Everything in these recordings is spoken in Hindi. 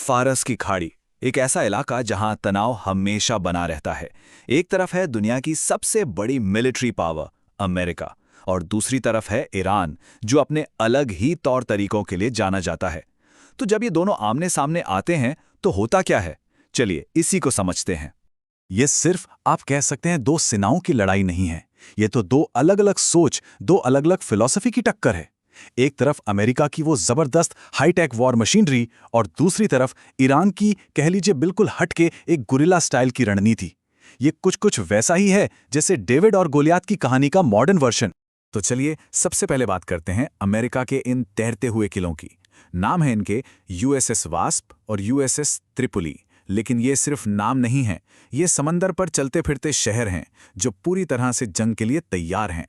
फारस की खाड़ी, एक ऐसा इलाका जहां तनाव हमेशा बना रहता है। एक तरफ है दुनिया की सबसे बड़ी मिलिट्री पावर अमेरिका, और दूसरी तरफ है ईरान, जो अपने अलग ही तौर तरीकों के लिए जाना जाता है। तो जब ये दोनों आमने सामने आते हैं तो होता क्या है, चलिए इसी को समझते हैं। ये सिर्फ आप कह सकते हैं दो सेनाओं की लड़ाई नहीं है। ये तो दो अलग अलग सोच, दो अलग अलग फिलॉसफी की टक्कर है। एक तरफ अमेरिका की वो जबरदस्त हाईटेक वॉर मशीनरी और दूसरी तरफ ईरान की कह लीजिए बिल्कुल हटके एक गुरिल्ला स्टाइल की रणनीति। ये कुछ कुछ वैसा ही है जैसे डेविड और गोलियात की कहानी का मॉडर्न वर्जन। तो चलिए सबसे पहले बात करते हैं अमेरिका के इन तैरते हुए किलों की। नाम है इनके यूएसएस वास्प और यूएसएस त्रिपुली। लेकिन ये सिर्फ नाम नहीं है, ये समंदर पर चलते फिरते शहर हैं जो पूरी तरह से जंग के लिए तैयार हैं।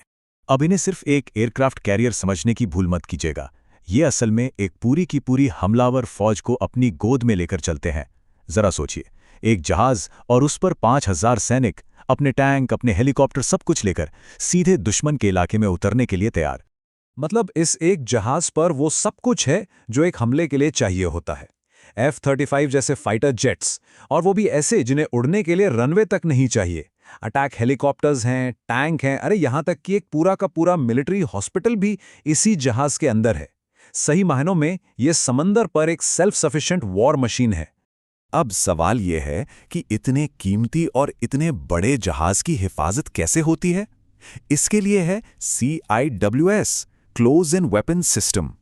अब इन्हें सिर्फ एक एयरक्राफ्ट कैरियर समझने की भूल मत कीजिएगा। ये असल में एक पूरी की पूरी हमलावर फौज को अपनी गोद में लेकर चलते हैं। जरा सोचिए, एक जहाज और उस पर 5000 सैनिक, अपने टैंक, अपने हेलीकॉप्टर, सब कुछ लेकर सीधे दुश्मन के इलाके में उतरने के लिए तैयार। मतलब इस एक जहाज पर वो सब कुछ है जो एक हमले के लिए चाहिए होता है। F-35 जैसे फाइटर जेट्स, और वो भी ऐसे जिन्हें उड़ने के लिए रनवे तक नहीं चाहिए। अटैक हेलीकॉप्टर्स हैं, टैंक हैं, अरे यहां तक कि एक पूरा का पूरा मिलिट्री हॉस्पिटल भी इसी जहाज के अंदर है। सही मायनों में ये समंदर पर एक सेल्फ सफिशिएंट वॉर मशीन है। अब सवाल यह है कि इतने कीमती और इतने बड़े जहाज की हिफाजत कैसे होती है? इसके लिए है CIWS, close in weapon system.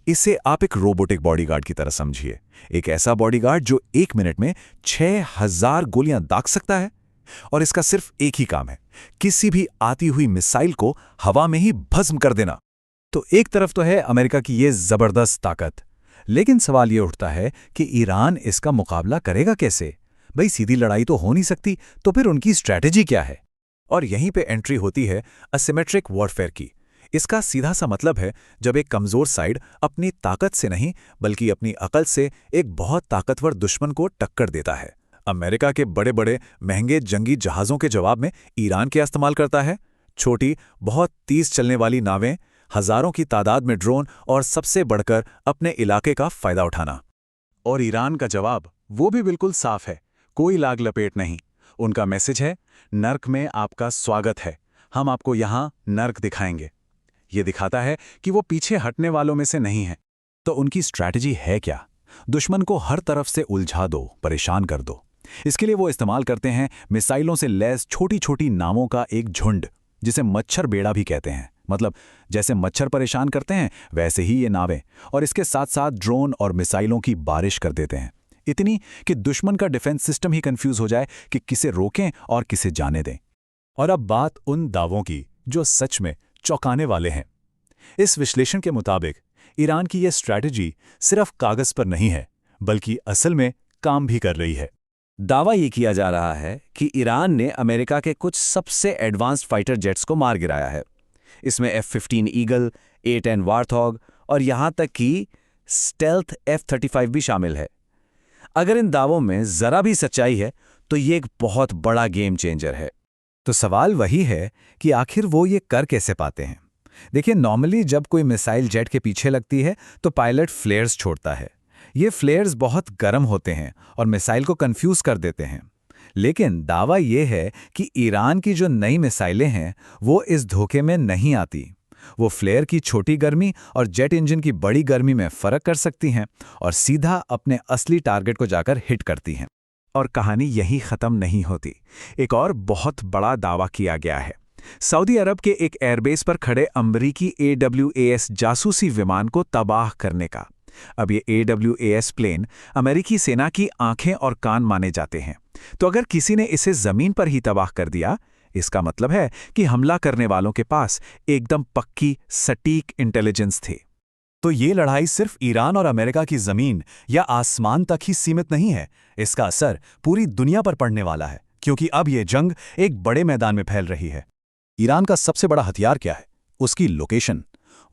इसे आप एक रोबोटिक बॉडीगार्ड की तरह समझिए। एक ऐसा बॉडीगार्ड जो 1 मिनट में 6000 गोलियां दाग सकता है। और इसका सिर्फ एक ही काम है, किसी भी आती हुई मिसाइल को हवा में ही भस्म कर देना। तो एक तरफ तो है अमेरिका की ये जबरदस्त ताकत, लेकिन सवाल ये उठता है कि ईरान इसका मुकाबला करेगा कैसे? भाई सीधी लड़ाई तो हो नहीं सकती, तो फिर उनकी स्ट्रैटेजी क्या है? और यहीं पे एंट्री होती है असिमेट्रिक वॉरफेयर की। इसका सीधा सा मतलब है जब एक कमजोर साइड अपनी ताकत से नहीं बल्कि अपनी अकल से एक बहुत ताकतवर दुश्मन को टक्कर देता है। अमेरिका के बड़े बड़े महंगे जंगी जहाज़ों के जवाब में ईरान क्या इस्तेमाल करता है? छोटी, बहुत तेज चलने वाली नावें, हजारों की तादाद में ड्रोन और सबसे बढ़कर अपने इलाके का फायदा उठाना। और ईरान का जवाब वो भी बिल्कुल साफ है, कोई लाग लपेट नहीं। उनका मैसेज है, नर्क में आपका स्वागत है, हम आपको यहां नर्क दिखाएंगे। ये दिखाता है कि वो पीछे हटने वालों में से नहीं है। तो उनकी स्ट्रैटेजी है क्या? दुश्मन को हर तरफ से उलझा दो, परेशान कर दो। इसके लिए वो इस्तेमाल करते हैं मिसाइलों से लैस छोटी छोटी नावों का एक झुंड, जिसे मच्छर बेड़ा भी कहते हैं। मतलब जैसे मच्छर परेशान करते हैं वैसे ही ये नावें, और इसके साथ साथ ड्रोन और मिसाइलों की बारिश कर देते हैं। इतनी कि दुश्मन का डिफेंस सिस्टम ही कंफ्यूज हो जाए कि किसे रोकें और किसे जाने दें। और अब बात उन दावों की जो सच में चौंकाने वाले हैं। इस विश्लेषण के मुताबिक ईरान की यह स्ट्रैटेजी सिर्फ कागज पर नहीं है, बल्कि असल में काम भी कर रही है। दावा ये किया जा रहा है कि ईरान ने अमेरिका के कुछ सबसे एडवांस्ड फाइटर जेट्स को मार गिराया है। इसमें F-15 ईगल, A-10 वार्थॉग और यहां तक कि स्टेल्थ F-35 भी शामिल है। अगर इन दावों में जरा भी सच्चाई है तो ये एक बहुत बड़ा गेम चेंजर है। तो सवाल वही है कि आखिर वो ये कर कैसे पाते हैं? देखिए, नॉर्मली जब कोई मिसाइल जेट के पीछे लगती है तो पायलट फ्लेयर्स छोड़ता है। ये फ्लेयर्स बहुत गर्म होते हैं और मिसाइल को कंफ्यूज कर देते हैं। लेकिन दावा ये है कि ईरान की जो नई मिसाइलें हैं वो इस धोखे में नहीं आती। वो फ्लेयर की छोटी गर्मी और जेट इंजन की बड़ी गर्मी में फर्क कर सकती हैं और सीधा अपने असली टारगेट को जाकर हिट करती हैं। और कहानी यही खत्म नहीं होती। एक और बहुत बड़ा दावा किया गया है सऊदी अरब के एक एयरबेस पर खड़े अमरीकी AWAS जासूसी विमान को तबाह करने का। अब ये AWAS प्लेन अमेरिकी सेना की आंखें और कान माने जाते हैं। तो अगर किसी ने इसे जमीन पर ही तबाह कर दिया, इसका मतलब है कि हमला करने वालों के पास एकदम पक्की सटीक इंटेलिजेंस थी। तो ये लड़ाई सिर्फ ईरान और अमेरिका की जमीन या आसमान तक ही सीमित नहीं है। इसका असर पूरी दुनिया पर पड़ने वाला है, क्योंकि अब ये जंग एक बड़े मैदान में फैल रही है। ईरान का सबसे बड़ा हथियार क्या है? उसकी लोकेशन।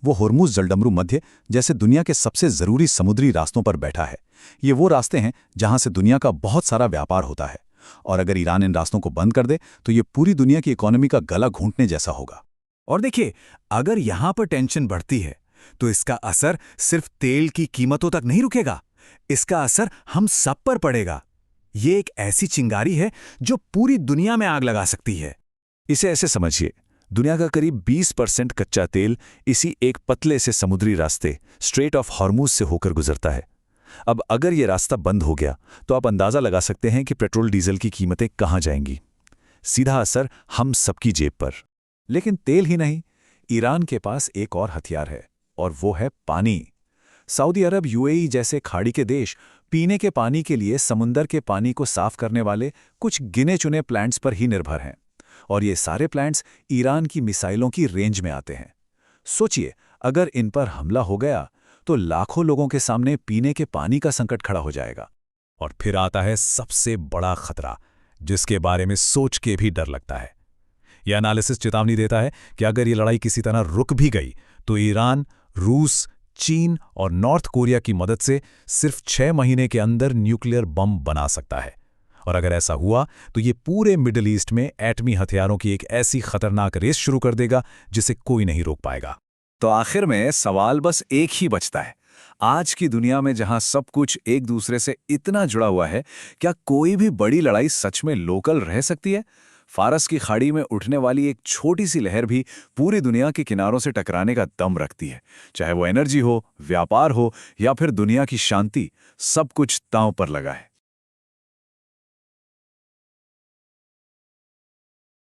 वो हुर्मुज़ जलडमरू मध्य जैसे दुनिया के सबसे जरूरी समुद्री रास्तों पर बैठा है। ये वो रास्ते हैं जहां से दुनिया का बहुत सारा व्यापार होता है, और अगर ईरान इन रास्तों को बंद कर दे तो ये पूरी दुनिया की इकोनॉमी का गला घूंटने जैसा होगा। और देखिए, अगर यहां पर टेंशन बढ़ती है तो इसका असर सिर्फ तेल की कीमतों तक नहीं रुकेगा, इसका असर हम सब पर पड़ेगा। ये एक ऐसी चिंगारी है जो पूरी दुनिया में आग लगा सकती है। इसे ऐसे समझिए, दुनिया का करीब 20% कच्चा तेल इसी एक पतले से समुद्री रास्ते स्ट्रेट ऑफ हॉर्मुज से होकर गुजरता है। अब अगर ये रास्ता बंद हो गया तो आप अंदाज़ा लगा सकते हैं कि पेट्रोल डीजल की कीमतें कहाँ जाएंगी। सीधा असर हम सबकी जेब पर। लेकिन तेल ही नहीं, ईरान के पास एक और हथियार है, और वो है पानी। सऊदी अरब, यूएई जैसे खाड़ी के देश पीने के पानी के लिए समुंदर के पानी को साफ करने वाले कुछ गिने चुने प्लांट्स पर ही निर्भर हैं, और ये सारे प्लांट्स ईरान की मिसाइलों की रेंज में आते हैं। सोचिए, अगर इन पर हमला हो गया तो लाखों लोगों के सामने पीने के पानी का संकट खड़ा हो जाएगा। और फिर आता है सबसे बड़ा खतरा, जिसके बारे में सोच के भी डर लगता है। यह एनालिसिस चेतावनी देता है कि अगर ये लड़ाई किसी तरह रुक भी गई तो ईरान, रूस, चीन और नॉर्थ कोरिया की मदद से सिर्फ 6 महीने के अंदर न्यूक्लियर बम बना सकता है। और अगर ऐसा हुआ तो ये पूरे मिडिल ईस्ट में एटमी हथियारों की एक ऐसी खतरनाक रेस शुरू कर देगा जिसे कोई नहीं रोक पाएगा। तो आखिर में सवाल बस एक ही बचता है। आज की दुनिया में जहां सब कुछ एक दूसरे से इतना जुड़ा हुआ है, क्या कोई भी बड़ी लड़ाई सच में लोकल रह सकती है? फारस की खाड़ी में उठने वाली एक छोटी सी लहर भी पूरी दुनिया के किनारों से टकराने का दम रखती है। चाहे वो एनर्जी हो, व्यापार हो या फिर दुनिया की शांति, सब कुछ दांव पर लगा है।